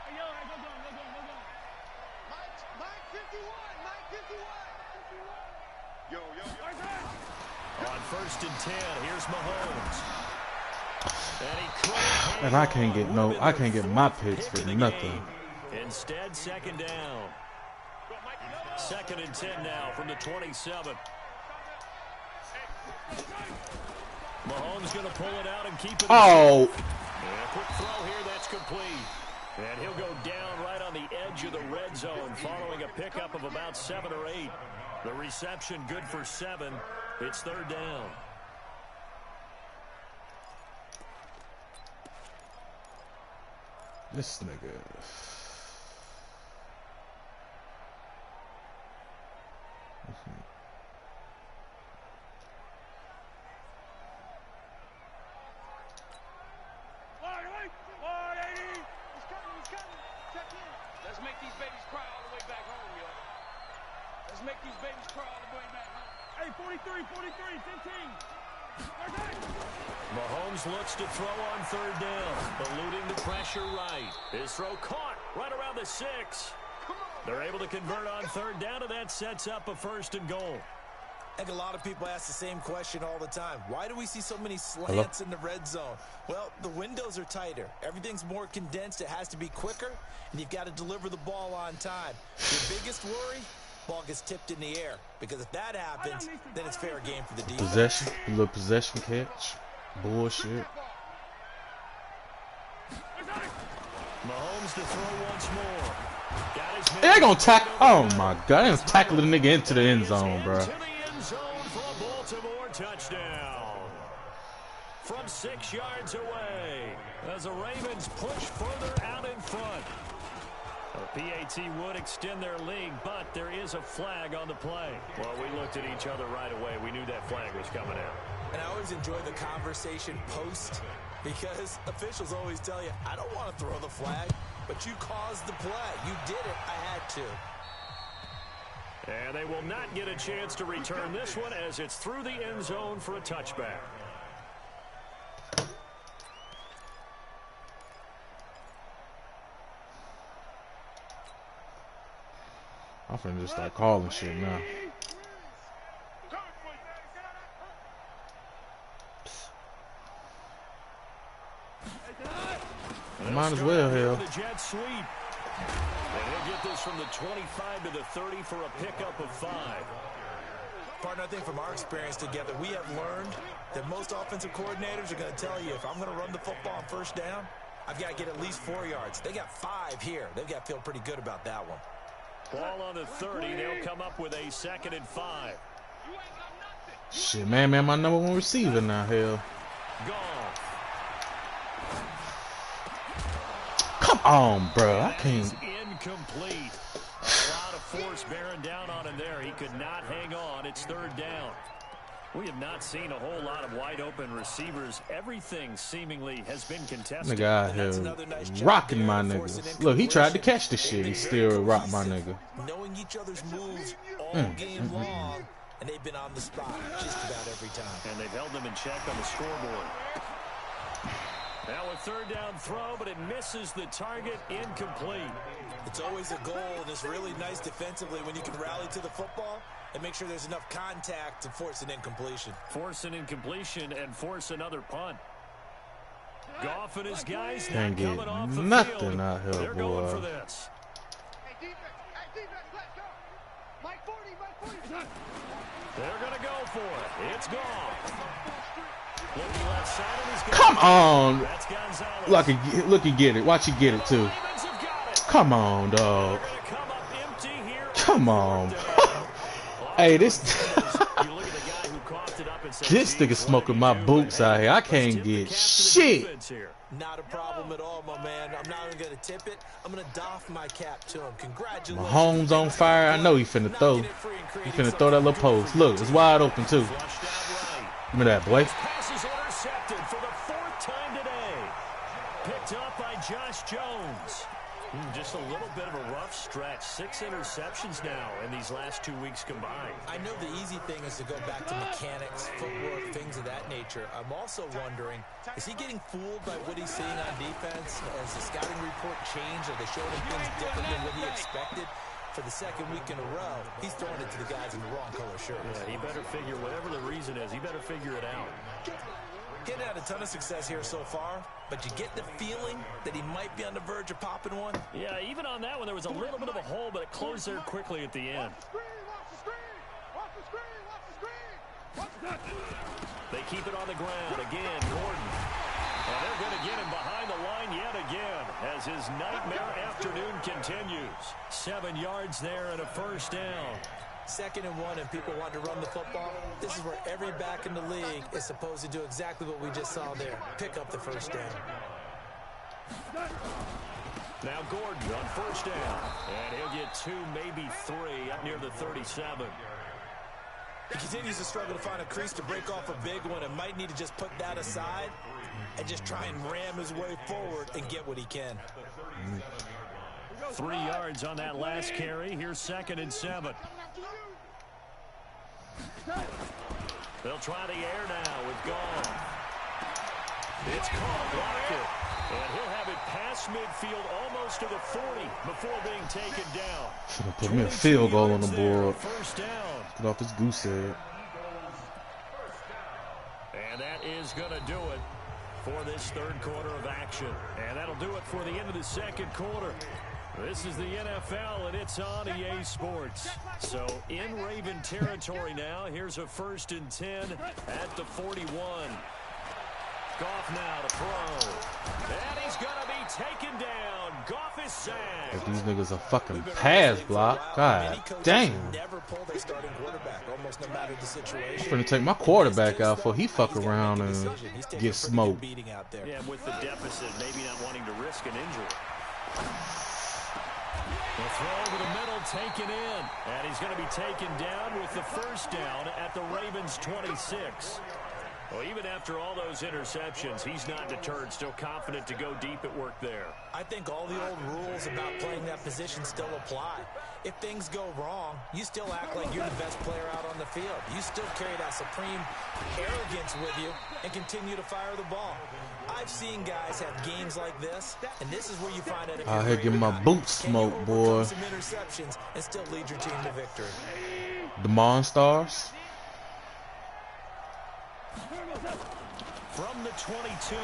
Speaker 4: Hey, yellow, go down. Mike 51. Yo.
Speaker 1: On first and 10, here's Mahomes. And he couldn't
Speaker 2: And I can't get my picks for nothing.
Speaker 1: Instead, second down. Second and 10 now from the 27. Mahomes going to pull it out and keep it.
Speaker 2: Oh,
Speaker 1: And a quick throw here that's complete. And he'll go down right on the edge of the red zone following a pickup of about 7 or 8. The reception good for 7. It's third down.
Speaker 2: this nigga.
Speaker 4: Let's make these babies cry all the way back home, yo. Let's make these babies cry all the way back home. Hey, 43, 15.
Speaker 1: Mahomes looks to throw on third down, eluding the pressure right. His throw caught right around the 6. They're able to convert on third down, and that sets up a first and goal.
Speaker 3: I think a lot of people ask the same question all the time. Why do we see so many slants in the red zone? Well, the windows are tighter. Everything's more condensed. It has to be quicker, and you've got to deliver the ball on time. Your biggest worry? Ball gets tipped in the air. Because if that happens, then it's fair game for the defense.
Speaker 2: Possession, a little possession catch. Bullshit.
Speaker 1: Mahomes to throw once more. Got his man.
Speaker 2: They gonna tackle. Oh my god, they gonna tackle the nigga into the end zone, bro.
Speaker 1: Into the end zone for a Baltimore touchdown. From 6 yards away, as the Ravens push further out in front. A PAT would extend their lead, but there is a flag on the play. Well, we looked at each other right away. We knew that flag was coming out.
Speaker 3: And I always enjoy the conversation post because officials always tell you, I don't want to throw the flag, but you caused the play. You did it. I had to.
Speaker 1: And they will not get a chance to return this one as it's through the end zone for a touchback.
Speaker 2: I'm finna just start calling shit now. Might as well, hell.
Speaker 1: The jet sweep. And he'll get this from the 25 to the 30 for a pickup of 5.
Speaker 3: Partner, I think from our experience together, we have learned that most offensive coordinators are going to tell you, if I'm going to run the football on first down, I've got to get at least 4 yards. They got 5 here. They've got to feel pretty good about that one.
Speaker 1: Ball on the 30. They'll come up with a 2nd and 5.
Speaker 2: Shit, man, my number 1 receiver now, hell.
Speaker 1: Goff.
Speaker 2: Come on, bro. I
Speaker 1: That
Speaker 2: can't.
Speaker 1: is incomplete. A lot of force bearing down on him there. He could not hang on. It's third down. We have not seen a whole lot of wide open receivers. Everything seemingly has been contested.
Speaker 2: Nigga out here rocking my nigga. Look, he tried to catch the shit. He still rocked my nigga.
Speaker 3: Knowing each other's moves all game long, and they've been on the spot just about every time.
Speaker 1: And they've held them in check on the scoreboard. Now a third down throw, but it misses the target, incomplete.
Speaker 3: It's always a goal, and it's really nice defensively when you can rally to the football and make sure there's enough contact to force an incompletion.
Speaker 1: Force an incompletion and force another punt. Goff and his guys
Speaker 2: Can't
Speaker 1: not
Speaker 2: get
Speaker 1: coming off the
Speaker 2: nothing
Speaker 1: field.
Speaker 2: out here,
Speaker 1: They're going for
Speaker 2: boy.
Speaker 1: this.
Speaker 4: Hey, defense, let's go. Mike 40, Mike 40.
Speaker 1: They're going to go for it. It's gone. Looking left side, and he's got
Speaker 2: Come on.
Speaker 1: That's Gonzalez.
Speaker 2: Look, you get it. Watch you get it, too.
Speaker 1: Ravens have got it.
Speaker 2: Come on, dog.
Speaker 1: They're going to come up empty here.
Speaker 2: Come on. Hey, this
Speaker 1: You look at the guy who coughed it up and said,
Speaker 2: this nigga smoking my boots out here. I can't get shit.
Speaker 3: Not a problem at all, my man. I'm not even going to tip it. I'm going to doff my cap to him. Congratulations.
Speaker 2: Mahomes on fire. I know he finna throw. He finna throw that little post. Look, it's wide open, too. Give me that, boy.
Speaker 1: Pass is intercepted for the 4th time today. Picked up by Josh Jones. Just a little bit of a rough stretch. 6 interceptions now in these last 2 weeks combined.
Speaker 3: I know the easy thing is to go back to mechanics, footwork, things of that nature. I'm also wondering, is he getting fooled by what he's seeing on defense? Has the scouting report changed? Are they showing him things different than what he expected? For the 2nd week in a row, he's throwing it to the guys in the wrong color shirts.
Speaker 1: Yeah, he better figure, whatever the reason is, he better figure it out.
Speaker 3: Getting had a ton of success here so far, but you get the feeling that he might be on the verge of popping one.
Speaker 1: Yeah, even on that one, there was a little bit of a hole, but it closed there quickly at the end.
Speaker 4: Watch the screen.
Speaker 1: They keep it on the ground. Again, Gordon. And they're going to get him behind the line yet again as his nightmare afternoon continues. 7 yards there and a first down.
Speaker 3: 2nd and 1, and people want to run the football. This is where every back in the league is supposed to do exactly what we just saw there. Pick up the first down.
Speaker 1: Now Gordon on first down. And he'll get 2, maybe 3 up near the 37.
Speaker 3: He continues to struggle to find a crease to break off a big one and might need to just put that aside and just try and ram his way forward and get what he can.
Speaker 1: 3 yards on that last carry. Here's 2nd and 7. They'll try the air now with Goff. It's caught, blocked it. And he'll have it past midfield almost to the 40 before being taken down.
Speaker 2: Should have put me a field goal on the board.
Speaker 1: First down.
Speaker 2: Get off this goose egg.
Speaker 1: And that is going to do it for this 3rd quarter of action. And that'll do it for the end of the 2nd quarter. This is the NFL, and it's on EA Sports. So in Raven territory now. Here's a 1st and 10 at the 41. Goff now to throw. And he's going to be taken down. Goff is sacked.
Speaker 2: If these niggas a fucking pass block, god damn.
Speaker 3: Never pull their starting quarterback, almost no matter the situation.
Speaker 2: I'm finna take my quarterback out before he fuck around and get smoked.
Speaker 1: Yeah, with the deficit, maybe not wanting to risk an injury. The throw over the middle, taken in. And he's going to be taken down with the first down at the Ravens' 26. Well, even after all those interceptions, he's not deterred, still confident to go deep at work there.
Speaker 3: I think all the old rules about playing that position still apply. If things go wrong, you still act like you're the best player out on the field. You still carry that supreme arrogance with you and continue to fire the ball. I've seen guys have games like this, and this is where you find out if
Speaker 2: I
Speaker 3: you're
Speaker 2: had give my boots smoked, boy.
Speaker 3: some interceptions and still lead your team to victory.
Speaker 2: The Monstars.
Speaker 1: From the 22,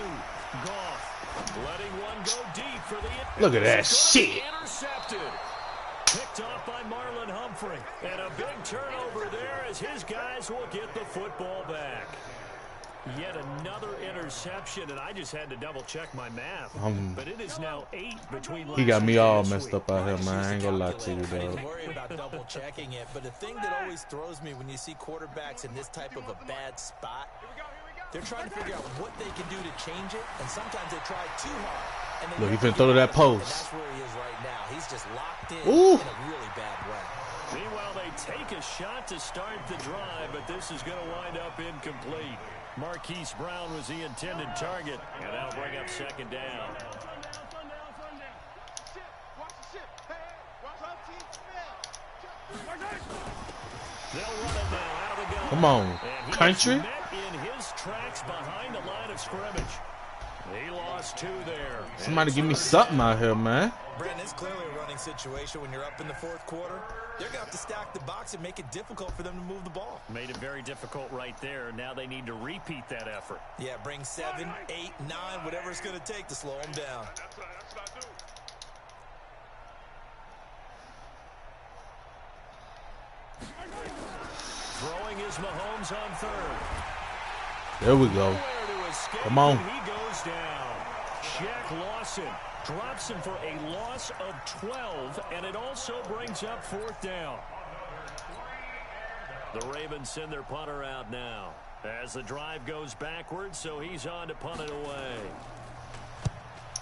Speaker 1: Goff letting one go deep for the...
Speaker 2: Look at that shit.
Speaker 1: Intercepted. Picked off by Marlon Humphrey. And a big turnover there as his guys will get the football back. Yet another interception, and I just had to double-check my math. But it is now 8 between last
Speaker 2: He got me
Speaker 1: and
Speaker 2: all
Speaker 1: this
Speaker 2: messed
Speaker 1: week.
Speaker 2: up out here, man. I ain't gonna lie to you,
Speaker 3: I
Speaker 2: dog.
Speaker 3: didn't worry about double-checking it, but the thing that always throws me when you see quarterbacks in this type of a bad spot, they're trying to figure out what they can do to change it, and sometimes they try too hard. And they
Speaker 2: Look, he
Speaker 3: never
Speaker 2: finna throw to
Speaker 3: get
Speaker 2: that
Speaker 3: it, and
Speaker 2: post.
Speaker 3: that's where he is right now. He's just locked in
Speaker 2: Ooh.
Speaker 3: in a really bad way.
Speaker 1: Meanwhile, they take a shot to start the drive, but this is going to wind up incomplete. Marquise Brown was the intended target, and that'll bring up 2nd down. They'll run it now.
Speaker 2: Come on,
Speaker 1: And
Speaker 2: country.
Speaker 1: he met in his tracks behind the line of scrimmage. He lost 2 there.
Speaker 2: Somebody give me something out here, man.
Speaker 3: Brandon, it's clearly a running situation when you're up in the 4th quarter. They're going to have to stack the box and make it difficult for them to move the ball.
Speaker 1: Made it very difficult right there. Now they need to repeat that effort.
Speaker 3: Yeah, bring 7, 8, 9, whatever it's going to take to slow them down.
Speaker 4: That's what I do.
Speaker 1: Throwing is Mahomes on 3rd.
Speaker 2: There we go.
Speaker 1: Nowhere to escape,
Speaker 2: Come on.
Speaker 1: and he goes down. Shaq Lawson drops him for a loss of 12, and it also brings up 4th down. The Ravens send their punter out now as the drive goes backwards, so he's on to punt it away.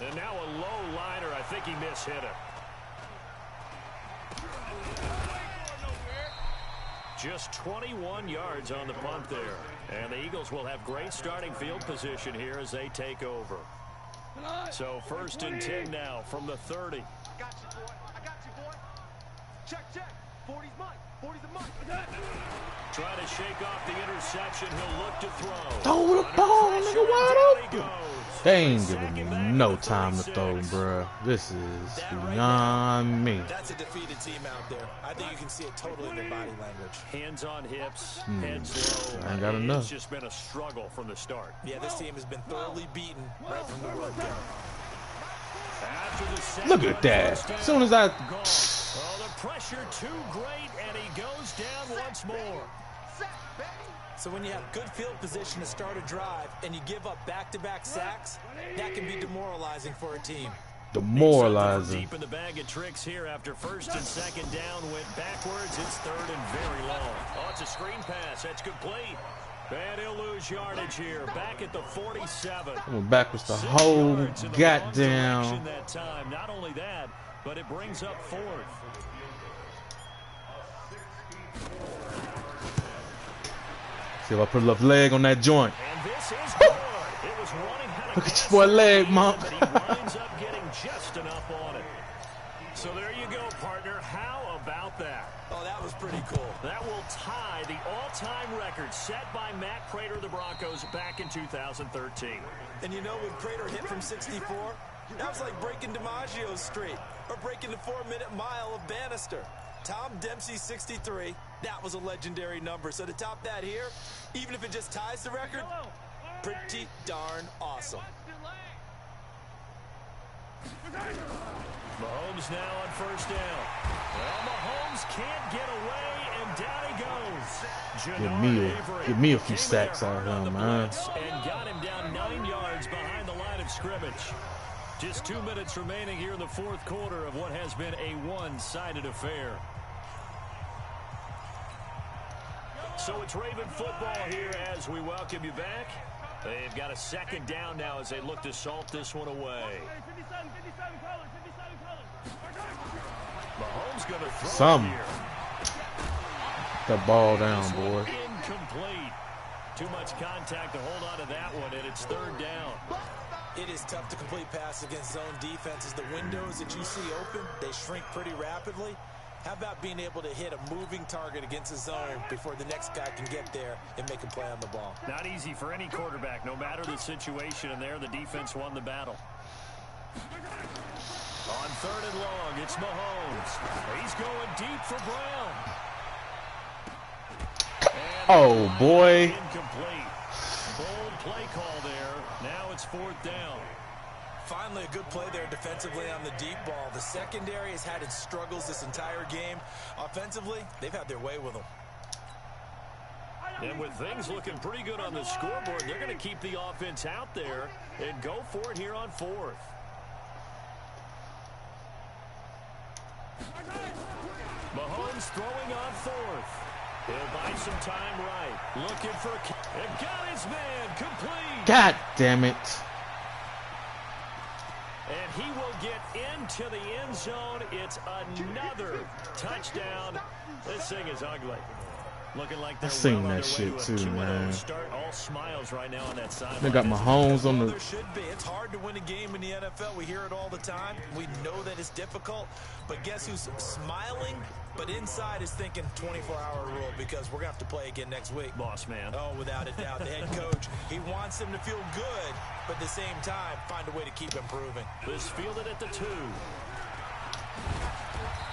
Speaker 1: And now a low liner. I think he mishit it. Just 21 yards on the punt there. And the Eagles will have great starting field position here as they take over. So 1st and 10 now from the 30.
Speaker 4: I got you, boy. I got you, boy. Check, check. 40's mine. 40's a mine.
Speaker 1: Trying to shake off the interception. He'll look to throw.
Speaker 2: Throw the ball, nigga, wide open. They ain't giving me no time to throw, bro. This is beyond me.
Speaker 3: That's a defeated team out there. I think you can see it totally in their body language.
Speaker 1: Hands on hips, heads low.
Speaker 2: I ain't got enough.
Speaker 1: It's just been a struggle from the start.
Speaker 3: Yeah, this team has been thoroughly beaten right from the word go.
Speaker 2: Look at that. As soon as I...
Speaker 1: Oh, the pressure too great, and he goes down once more.
Speaker 3: So when you have good field position to start a drive and you give up back-to-back sacks, that can be demoralizing for a team.
Speaker 2: Demoralizing.
Speaker 1: Deep in the bag of tricks here after 1st and 2nd down, went backwards. It's 3rd and very long. Oh, it's a screen pass. That's complete. And he'll lose yardage here. Back at the 47.
Speaker 2: I went backwards the whole goddamn.
Speaker 1: That time. Not only that, but it brings up 4th.
Speaker 2: See if I put a left leg on that joint.
Speaker 1: And this is good. It was running out of
Speaker 2: Look at your boy leg, Monk.
Speaker 1: but he winds up getting just enough on it. So there you go, partner. How about that?
Speaker 3: Oh, that was pretty cool.
Speaker 1: That will tie the all-time record set by Matt Prater of the Broncos back in 2013.
Speaker 3: And you know, when Prater hit from 64, that was like breaking DiMaggio's streak or breaking the 4-minute mile of Bannister. Tom Dempsey 63, that was a legendary number. So to top that here, even if it just ties the record, pretty darn awesome.
Speaker 1: Mahomes now on 1st down. Well, Mahomes can't get away, and down he goes.
Speaker 2: Give me a few sacks out here, man.
Speaker 1: And got him down 9 yards behind the line of scrimmage. Just 2 minutes remaining here in the 4th quarter of what has been a one-sided affair. So it's Raven football here as we welcome you back. They've got a 2nd down now as they look to salt this one away. Mahomes going to throw here.
Speaker 2: The ball down, boy.
Speaker 1: Incomplete. Too much contact to hold on to that one, and it's 3rd down.
Speaker 3: It is tough to complete pass against zone defenses. The windows that you see open, they shrink pretty rapidly. How about being able to hit a moving target against a zone before the next guy can get there and make a play on the ball?
Speaker 1: Not easy for any quarterback, no matter the situation, and there the defense won the battle. On 3rd and long, it's Mahomes. He's going deep for Brown. And
Speaker 2: Oh, boy.
Speaker 1: incomplete. Bold play call there. Now it's 4th down.
Speaker 3: Finally, a good play there defensively on the deep ball. The secondary has had its struggles this entire game. Offensively, they've had their way with them.
Speaker 1: And with things looking pretty good on the scoreboard, they're going to keep the offense out there and go for it here on 4th. Mahomes throwing on 4th. He'll buy some time right. Looking for a... And got his man complete.
Speaker 2: God damn it.
Speaker 1: And he will get into the end zone. It's another touchdown. This thing is ugly. Looking like
Speaker 2: I
Speaker 1: they're
Speaker 2: seen
Speaker 1: well
Speaker 2: that shit too, man.
Speaker 1: Start. All smiles right now on that side.
Speaker 2: They got Mahomes on the.
Speaker 3: There should be. It's hard to win a game in the NFL. We hear it all the time. We know that it's difficult. But guess who's smiling? But inside is thinking 24-hour rule because we're going to have to play again next week.
Speaker 1: Boss man.
Speaker 3: Oh, without a doubt. The head coach, he wants them to feel good, but at the same time, find a way to keep improving.
Speaker 1: This fielded at the 2.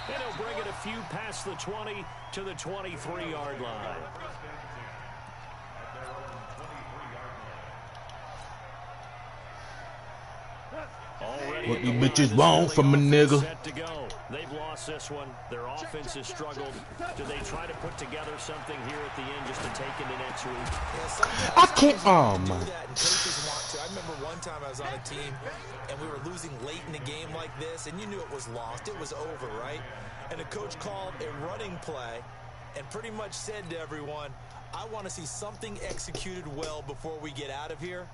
Speaker 1: And he'll bring it a few past the 20 to the 23-yard line.
Speaker 2: What these bitches want from a nigga?
Speaker 1: Set to go. They've lost this one. Their offense has struggled. Do they try to put together something here at the end just to take into next week?
Speaker 2: I can't. Oh my.
Speaker 3: I remember one time I was on a team and we were losing late in the game like this, and you knew it was lost. It was over, right? And the coach called a running play and pretty much said to everyone, I want to see something executed well before we get out of here.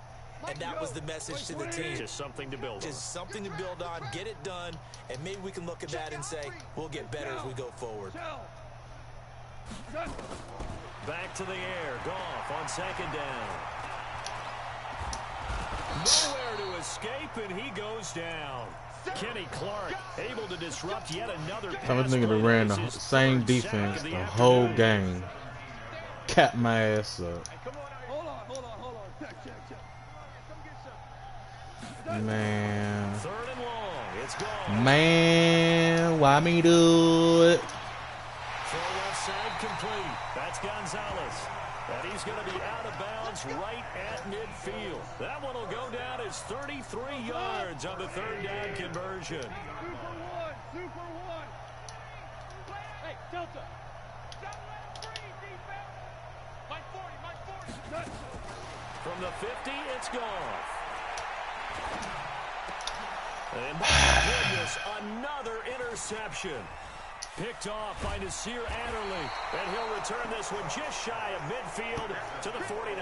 Speaker 3: And that was the message to the team.
Speaker 1: Just something to build on.
Speaker 3: Just something to build on, get it done, and maybe we can look at that and say, we'll get better as we go forward.
Speaker 1: Back to the air. Goff on second down. Nowhere to escape, and he goes down. Kenny Clark able to disrupt yet another pass.
Speaker 2: Some nigga that ran the same defense the whole game. Cap my ass up. Man.
Speaker 1: Third and long. It's gone.
Speaker 2: Man, why me do it?
Speaker 1: Throw left side complete. That's Gonzalez. And he's going to be out of bounds right at midfield. That one will go down as 33 yards on the third down conversion.
Speaker 4: Super one. Hey, Delta. Mike 40.
Speaker 1: From the 50, it's gone. And my goodness, another interception. Picked off by Nasir Adderley. And he'll return this one just shy of midfield to the 49.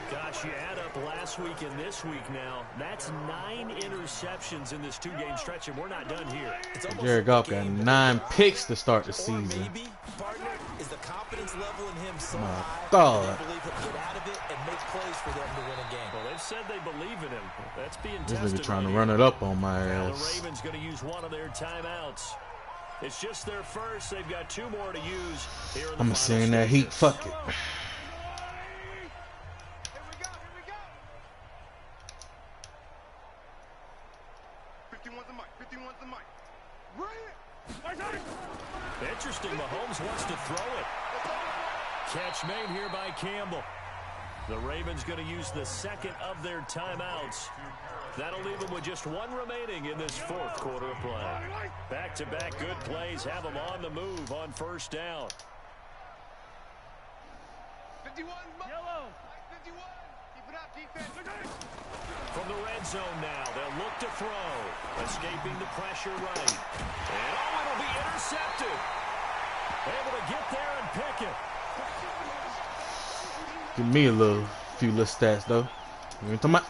Speaker 1: Gosh, you add up last week and this week now. That's 9 interceptions in this 2-game stretch, and we're not done here.
Speaker 2: Jared Goff got 9 picks to start the season.
Speaker 3: Maybe, partner, is the confidence level in him so
Speaker 2: My
Speaker 3: high
Speaker 2: God.
Speaker 3: they believe he'll get out of it and make plays for them to win a game.
Speaker 1: Well, they've said they believe in him. That's being
Speaker 2: This
Speaker 1: tested.
Speaker 2: nigga trying to
Speaker 1: right
Speaker 2: run
Speaker 1: here.
Speaker 2: it up on my
Speaker 1: Now, the
Speaker 2: ass.
Speaker 1: Ravens going to use one of their timeouts. It's just their first. They've got 2 more to use here in the
Speaker 2: I'm
Speaker 1: final
Speaker 2: saying that heat.
Speaker 1: stages.
Speaker 2: Fuck it.
Speaker 4: Here we go. 51's the mic. 51's the mic.
Speaker 1: Interesting. Mahomes wants to throw it. Catch made here by Campbell. The Ravens going to use the second of their timeouts. That'll leave them with just 1 remaining in this 4th quarter of play. Back-to-back good plays have them on the move on first down.
Speaker 4: 51. Yellow. 51. Keep it up, defense.
Speaker 1: From the red zone now, they'll look to throw. Escaping the pressure right. And it'll be intercepted. Able to get there and pick it.
Speaker 2: Give me a few little stats though. You ain't talking about.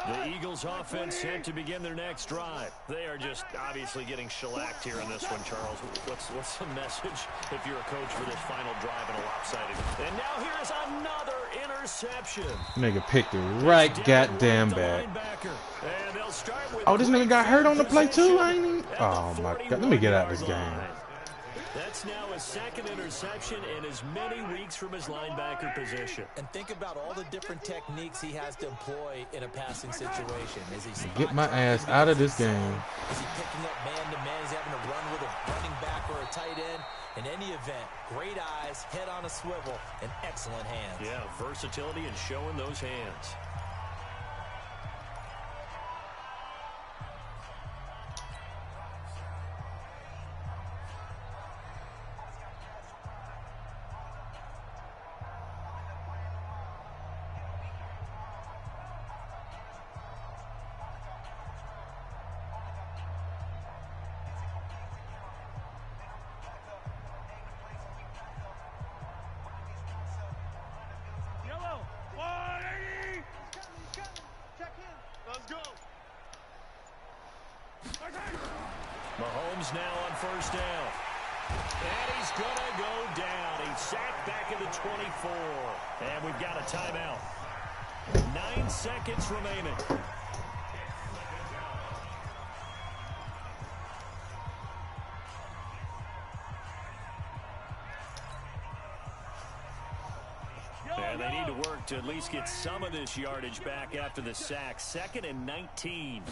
Speaker 1: The Eagles offense set to begin their next drive. They are just obviously getting shellacked here in this one, Charles. What's the message if you're a coach for this final drive in a lopsided? And now here is another interception.
Speaker 2: Nigga picked it right goddamn back.
Speaker 1: And they'll start with
Speaker 2: Oh, this nigga got hurt on the play too, ain't he? Oh my god, let me get out of this game.
Speaker 1: That's now his 2nd interception in as many weeks from his linebacker position.
Speaker 3: And think about all the different techniques he has to employ in a passing situation. Is he
Speaker 2: Get my ass out of this game.
Speaker 3: Is he picking up man-to-man? Is he having to run with a running back or a tight end? In any event, great eyes, head on a swivel, and excellent hands.
Speaker 1: Yeah, versatility and showing those hands.
Speaker 4: Yellow. 180. Check in. Let's go.
Speaker 1: Mahomes now on first down. And he's going to go down. He's sacked back at the 24. And we've got a timeout. 9 seconds remaining. And they need to work to at least get some of this yardage back after the sack. 2nd and 19.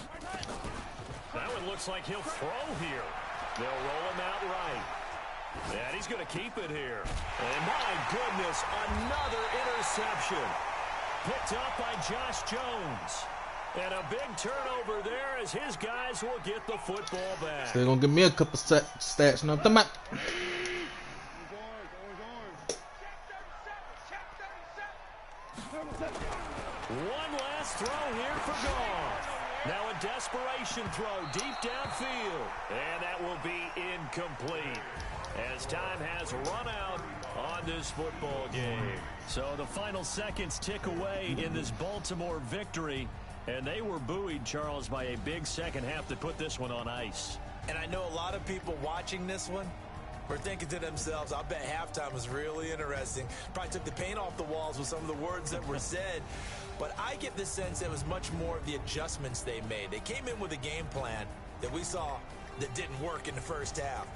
Speaker 1: That one looks like he'll throw here. They'll roll him out right. And he's going to keep it here. And my goodness, another interception. Picked up by Josh Jones. And a big turnover there as his guys will get the football back.
Speaker 2: So they're going to give me a couple stats. No, come on.
Speaker 1: One last throw here for Goff. Now a desperation throw deep downfield. And that will be incomplete as time has run out on this football game. So the final seconds tick away in this Baltimore victory. And they were buoyed, Charles, by a big second half that put this one on ice.
Speaker 3: And I know a lot of people watching this one were thinking to themselves, I bet halftime was really interesting. Probably took the paint off the walls with some of the words that were said. But I get the sense it was much more of the adjustments they made. They came in with a game plan that we saw that didn't work in the first half.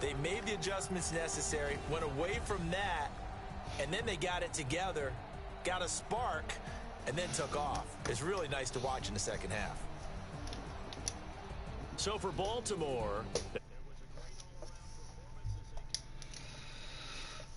Speaker 3: They made the adjustments necessary, went away from that, and then they got it together, got a spark, and then took off. It's really nice to watch in the second half.
Speaker 1: So for Baltimore...